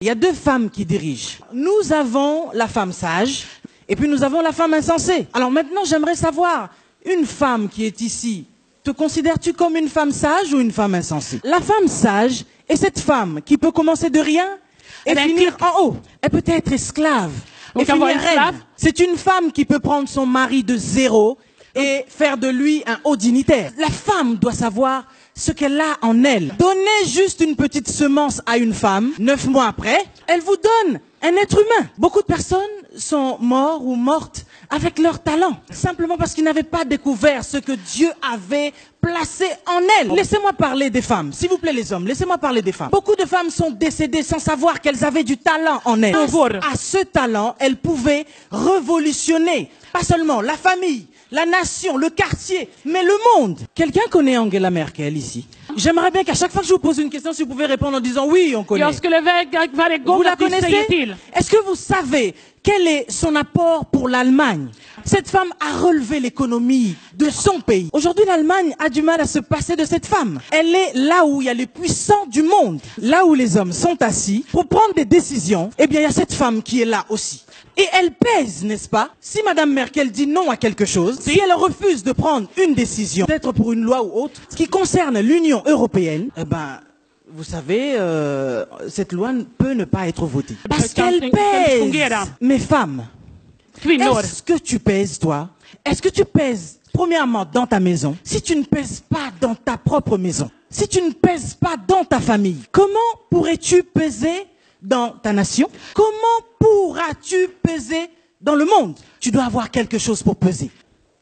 Il y a deux femmes qui dirigent. Nous avons la femme sage et puis nous avons la femme insensée. Alors maintenant, j'aimerais savoir, une femme qui est ici, te considères-tu comme une femme sage ou une femme insensée? La femme sage est cette femme qui peut commencer de rien et finir en haut. Elle peut être esclave et finir reine. C'est une femme qui peut prendre son mari de zéro et faire de lui un haut dignitaire. La femme doit savoir ce qu'elle a en elle. Donnez juste une petite semence à une femme, 9 mois après, elle vous donne un être humain. Beaucoup de personnes sont morts ou mortes avec leur talent, simplement parce qu'ils n'avaient pas découvert ce que Dieu avait placé en elles. Laissez-moi parler des femmes, s'il vous plaît les hommes, laissez-moi parler des femmes. Beaucoup de femmes sont décédées sans savoir qu'elles avaient du talent en elles. À ce talent, elles pouvaient révolutionner, pas seulement la famille, la nation, le quartier, mais le monde. Quelqu'un connaît Angela Merkel ici? J'aimerais bien qu'à chaque fois que je vous pose une question, si vous pouvez répondre en disant oui, on connaît. Vous la connaissez? Est-ce que vous savez quel est son apport pour l'Allemagne? Cette femme a relevé l'économie de son pays. Aujourd'hui, l'Allemagne a du mal à se passer de cette femme. Elle est là où il y a les puissants du monde. Là où les hommes sont assis pour prendre des décisions, eh bien, il y a cette femme qui est là aussi. Et elle pèse, n'est-ce pas? Si Madame Merkel dit non à quelque chose, si elle refuse de prendre une décision, peut-être pour une loi ou autre, ce qui concerne l'Union européenne, eh ben, vous savez, cette loi peut ne pas être votée. Parce qu'elle pèse. Mes femmes, est-ce que tu pèses, toi? Est-ce que tu pèses, premièrement, dans ta maison? Si tu ne pèses pas dans ta propre maison, si tu ne pèses pas dans ta famille, comment pourrais-tu peser dans ta nation? Comment pourras-tu peser dans le monde? Tu dois avoir quelque chose pour peser.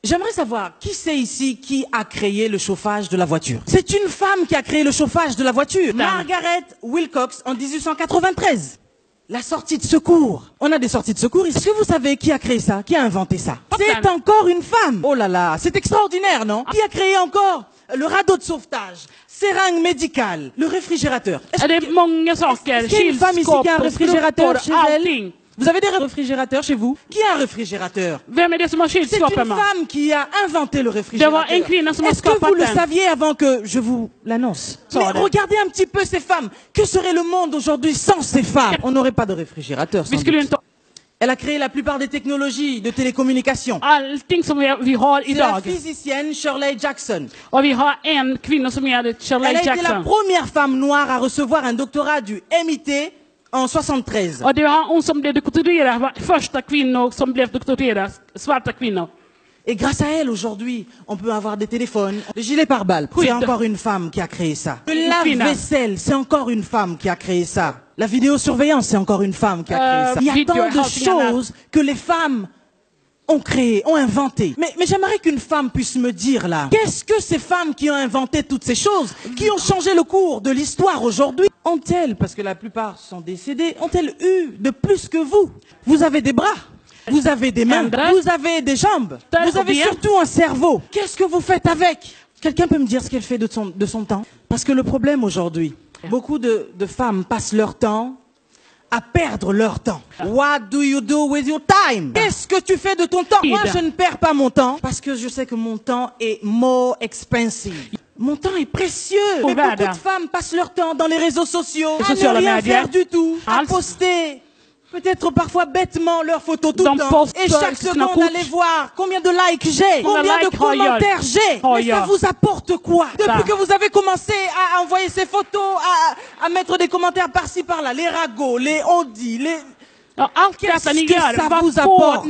J'aimerais savoir, qui c'est ici qui a créé le chauffage de la voiture? C'est une femme qui a créé le chauffage de la voiture. Margaret Wilcox en 1893. La sortie de secours. On a des sorties de secours. Est-ce que vous savez qui a créé ça? Qui a inventé ça? C'est encore une femme. Oh là là, c'est extraordinaire, non? Qui a créé encore le radeau de sauvetage, seringue médicale, le réfrigérateur? Est-ce qu'il y a une femme ici qui a un réfrigérateur chez elle? Vous avez des réfrigérateurs chez vous? Qui a un réfrigérateur? C'est une femme qui a inventé le réfrigérateur. Est-ce que vous le saviez avant que je vous l'annonce? Mais regardez un petit peu ces femmes. Que serait le monde aujourd'hui sans ces femmes? On n'aurait pas de réfrigérateur. Elle a créé la plupart des technologies de télécommunication. C'est la physicienne Shirley Jackson. Elle a été la première femme noire à recevoir un doctorat du MIT en 73. Et grâce à elle, aujourd'hui, on peut avoir des téléphones, des gilets pare-balles. C'est encore une femme qui a créé ça. Le lave-vaisselle, c'est encore une femme qui a créé ça. La vidéosurveillance, c'est encore une femme qui a créé ça. Il y a tant de choses que les femmes ont créé, ont inventé. Mais j'aimerais qu'une femme puisse me dire là, qu'est-ce que ces femmes qui ont inventé toutes ces choses, qui ont changé le cours de l'histoire aujourd'hui, ont-elles, parce que la plupart sont décédées, ont-elles eu de plus que vous? Vous avez des bras, vous avez des mains, vous avez des jambes, vous avez surtout un cerveau. Qu'est-ce que vous faites avec? Quelqu'un peut me dire ce qu'elle fait de son temps? Parce que le problème aujourd'hui, beaucoup de femmes passent leur temps à perdre leur temps. What do you do with your time? Qu'est-ce que tu fais de ton temps? Moi, je ne perds pas mon temps parce que je sais que mon temps est more expensive. Mon temps est précieux. Mais beaucoup de femmes passent leur temps dans les réseaux sociaux à ne rien faire du tout, à poster peut-être parfois bêtement leurs photos tout le temps. Et chaque seconde, allez voir combien de likes j'ai, combien de commentaires j'ai. Mais ça vous apporte quoi? Depuis que vous avez commencé à envoyer ces photos, à mettre des commentaires par-ci par-là, les ragots, les on dit, les... Qu'est-ce que ça vous apporte?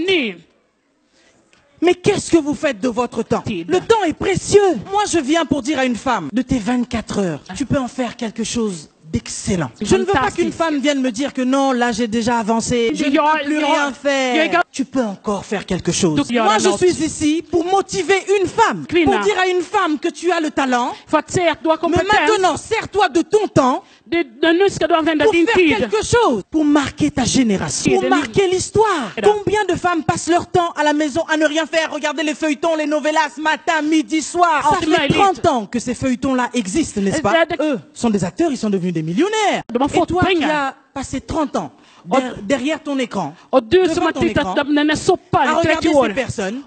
Mais qu'est-ce que vous faites de votre temps? Le temps est précieux. Moi, je viens pour dire à une femme, de tes 24 heures, tu peux en faire quelque chose d'excellent. Je ne veux pas qu'une femme vienne me dire que non, là j'ai déjà avancé, je ne peux plus rien faire. Tu peux encore faire quelque chose. Moi je suis ici pour motiver une femme, pour dire à une femme que tu as le talent, mais maintenant sers-toi de ton temps pour faire quelque chose, pour marquer ta génération, pour marquer l'histoire. Combien de femmes passent leur temps à la maison à ne rien faire, regarder les feuilletons, les novellas, matin, midi, soir. Ça fait 30 ans que ces feuilletons-là existent, n'est-ce pas? Eux sont des acteurs, ils sont devenus des millionnaires. Et toi qui as passé 30 ans derrière ton écran, devant ton écran, à regarder ces personnes,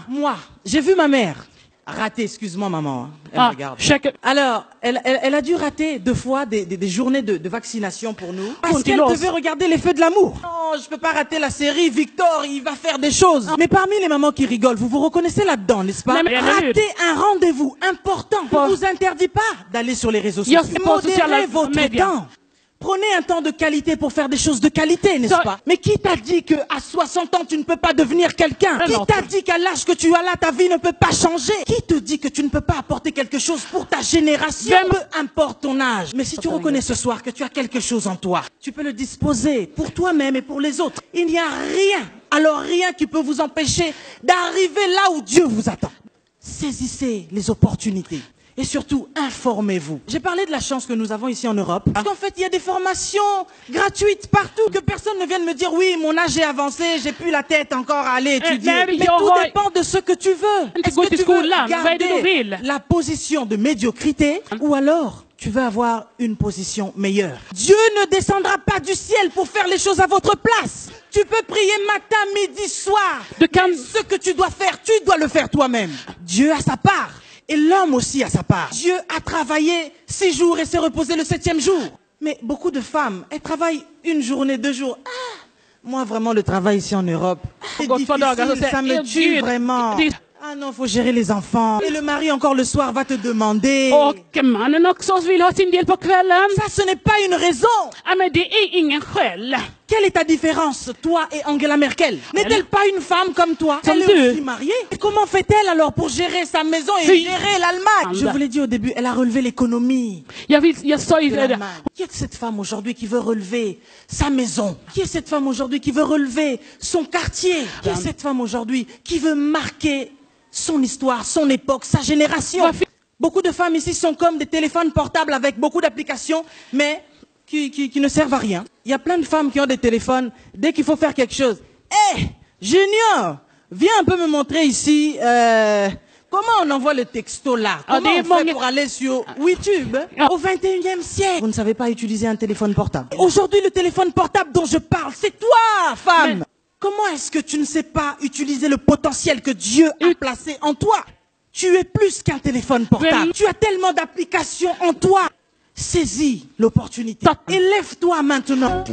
moi, j'ai vu ma mère Raté, excuse-moi maman. Elle me regarde. Check. Alors, elle a dû rater 2 fois des journées de vaccination pour nous. Parce qu'elle devait regarder les feux de l'amour. Non, je peux pas rater la série. Victor, il va faire des choses. Mais parmi les mamans qui rigolent, vous vous reconnaissez là-dedans, n'est-ce pas? Rater un rendez-vous important ne vous interdit pas d'aller sur les réseaux sociaux. Modérez votre temps. Prenez un temps de qualité pour faire des choses de qualité, n'est-ce pas? Mais qui t'a dit qu'à 60 ans, tu ne peux pas devenir quelqu'un? Qui t'a dit qu'à l'âge que tu as là, ta vie ne peut pas changer? Qui te dit que tu ne peux pas apporter quelque chose pour ta génération? Peu importe ton âge. Mais si tu reconnais ce soir que tu as quelque chose en toi, tu peux le disposer pour toi-même et pour les autres. Il n'y a rien, alors rien qui peut vous empêcher d'arriver là où Dieu vous attend. Saisissez les opportunités. Et surtout, informez-vous. J'ai parlé de la chance que nous avons ici en Europe. Parce qu'en fait, il y a des formations gratuites partout. Que personne ne vienne me dire, oui, mon âge est avancé, j'ai plus la tête encore à aller étudier. Mais tout dépend de ce que tu veux. Est-ce que tu veux garder la position de médiocrité ou alors tu veux avoir une position meilleure? Dieu ne descendra pas du ciel pour faire les choses à votre place. Tu peux prier matin, midi, soir. Mais ce que tu dois faire, tu dois le faire toi-même. Dieu a sa part. Et l'homme aussi a sa part. Dieu a travaillé 6 jours et s'est reposé le 7e jour. Mais beaucoup de femmes, elles travaillent 1 journée, 2 jours. Moi vraiment le travail ici en Europe, c'est difficile, ça me tue vraiment. Ah non, faut gérer les enfants. Et le mari encore le soir va te demander. Och mannen också vill ha sin del på kvällen. Ça, ce n'est pas une raison. Ja, men det är ingen skäl. Quelle est ta différence, toi et Angela Merkel? N'est-elle pas une femme comme toi? Elle est aussi mariée. Et comment fait-elle alors pour gérer sa maison et gérer l'Allemagne? Je vous l'ai dit au début, elle a relevé l'économie. Jag sa ju det. Qui est cette femme aujourd'hui qui veut relever sa maison? Qui est cette femme aujourd'hui qui veut relever son quartier? Qui est cette femme aujourd'hui qui veut marquer son histoire, son époque, sa génération? Beaucoup de femmes ici sont comme des téléphones portables avec beaucoup d'applications, mais qui ne servent à rien. Il y a plein de femmes qui ont des téléphones, dès qu'il faut faire quelque chose. Hé, Junior, viens un peu me montrer ici, comment on envoie le texto là? Comment on fait pour aller sur YouTube au 21e siècle? Vous ne savez pas utiliser un téléphone portable. Aujourd'hui, le téléphone portable dont je parle, c'est toi, femme! Comment est-ce que tu ne sais pas utiliser le potentiel que Dieu a placé en toi? Tu es plus qu'un téléphone portable. Tu as tellement d'applications en toi. Saisis l'opportunité. Et lève-toi maintenant.